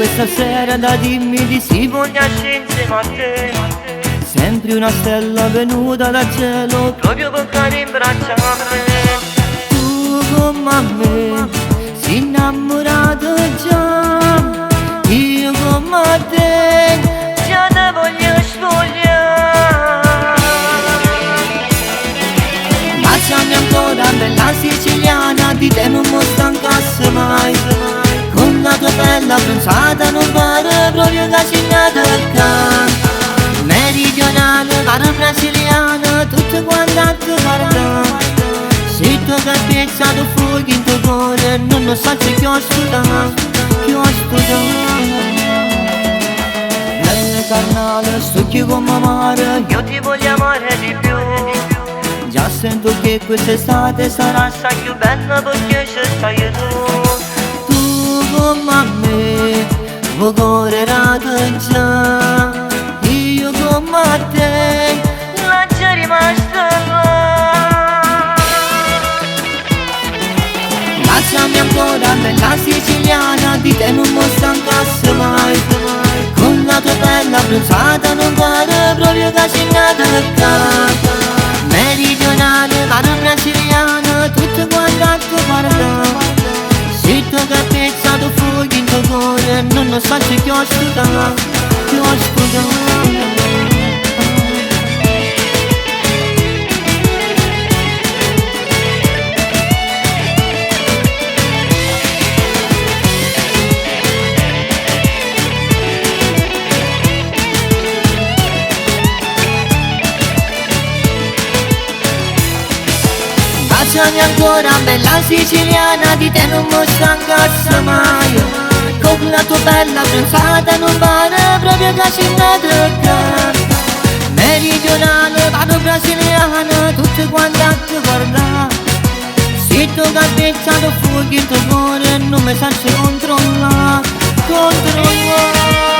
questa sera da dimmi di sì, voglio scendere insieme a te. Sempre una stella venuta dal cielo, proprio per fare in braccio a me. Tu come me, sei innamorato già, io come te, già te voglio spogliare. Baciami ancora, bella siciliana, di te non mi stancasse mai. Con la tua bella bronzata non pare proprio che ci accanto. Meridionale, pare brasiliana, tutto quanto a te guarda. Se tu capisci tu fuochi in tuo cuore, non lo so se io studiamo, io studiamo. Bella carnale, sto qui come mare, io ti voglio amare di più. Già sento che quest'estate sarà assai più bella perché ci stai tu. Tu come me, vuoi correre già, io come te, la già rimasta là. Baciami ancora, bella siciliana, di te non mi stancasse mai. Con la tua bella bronzata non pare proprio che ci accanto. Meridionale, pare brasiliana, tutto quanto a te guarda. Se tu capisci tu fuochi in tuo cuore, non lo so se io studiamo, io studiamo. Baciami ancora, bella siciliana, di te non mi stancasse mai. Con la tua bella bronzata non pare proprio che ci accanto. Meridionale, vado brasiliana, tutte quante a te guarda. Se tu capisci tu fuochi in tuo cuore, non mi sai controllare, controllare.